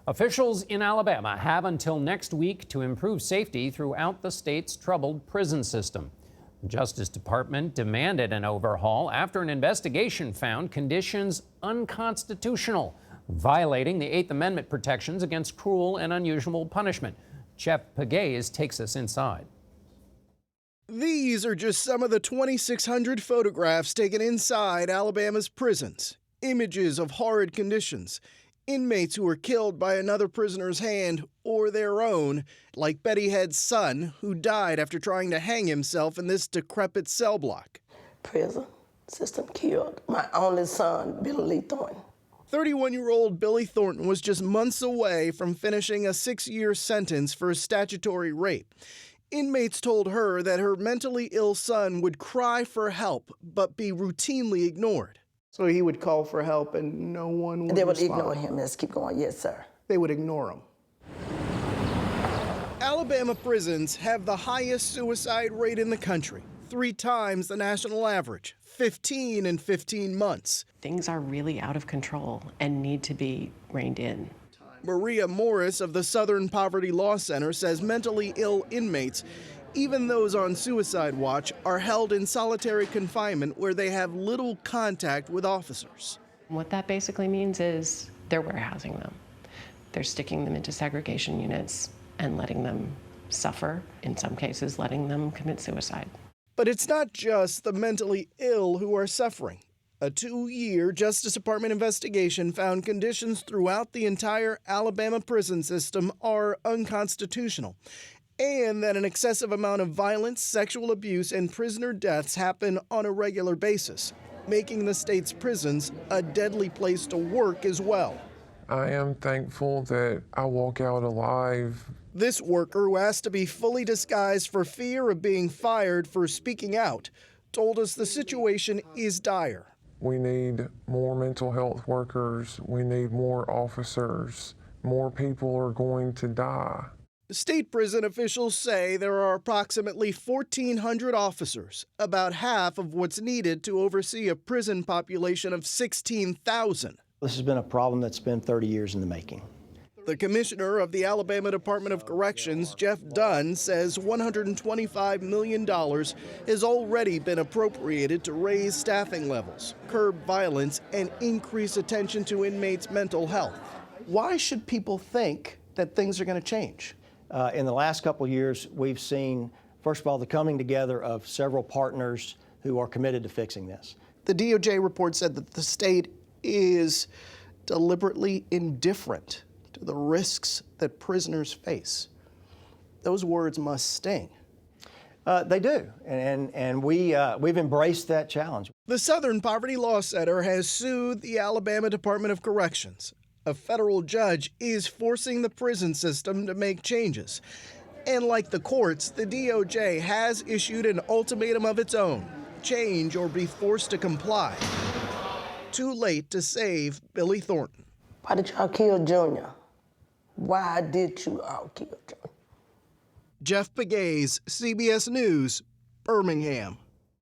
Officials in Alabama have until next week to improve safety throughout the state's troubled prison system. The Justice Department demanded an overhaul after an investigation found conditions unconstitutional, violating the Eighth Amendment protections against cruel and unusual punishment. Jeff Pegues takes us inside. These are just some of the 2,600 photographs taken inside Alabama's prisons. Images of horrid conditions. Inmates who were killed by another prisoner's hand or their own, like Betty Head's son, who died after trying to hang himself in this decrepit cell block. Prison system killed my only son, Billy Thornton. 31-year-old Billy Thornton was just months away from finishing a 6-year sentence for a statutory rape. Inmates told her that her mentally ill son would cry for help but be routinely ignored. So he would call for help and no one would They would respond. ignore him. Let's keep going. Yes, sir. They would ignore him. Alabama prisons have the highest suicide rate in the country, 3 times the national average, 15 in 15 months. Things are really out of control and need to be reined in. Maria Morris of the Southern Poverty Law Center says mentally ill inmates, even those on suicide watch, are held in solitary confinement where they have little contact with officers. What that basically means is they're warehousing them. They're sticking them into segregation units and letting them suffer, in some cases letting them commit suicide. But it's not just the mentally ill who are suffering. A 2-year Justice Department investigation found conditions throughout the entire Alabama prison system are unconstitutional, and that an excessive amount of violence, sexual abuse, and prisoner deaths happen on a regular basis, making the state's prisons a deadly place to work as well. I am thankful that I walk out alive. This worker, who has to be fully disguised for fear of being fired for speaking out, told us the situation is dire. We need more mental health workers. We need more officers. More people are going to die. State prison officials say there are approximately 1,400 officers, about half of what's needed to oversee a prison population of 16,000. This has been a problem that's been 30 years in the making. The commissioner of the Alabama Department of Corrections, Jeff Dunn, says $125 million has already been appropriated to raise staffing levels, curb violence, and increase attention to inmates' mental health. Why should people think that things are going to change? In the last couple of years, we've seen, first of all, the coming together of several partners who are committed to fixing this. The DOJ report said that the state is deliberately indifferent to the risks that prisoners face. Those words must sting. They do, and we've embraced that challenge. The Southern Poverty Law Center has sued the Alabama Department of Corrections. A federal judge is forcing the prison system to make changes. And like the courts, the DOJ has issued an ultimatum of its own: change or be forced to comply. Too late to save Billy Thornton. Why did y'all kill Junior? Why did you all kill Junior? Jeff Pegues, CBS News, Birmingham.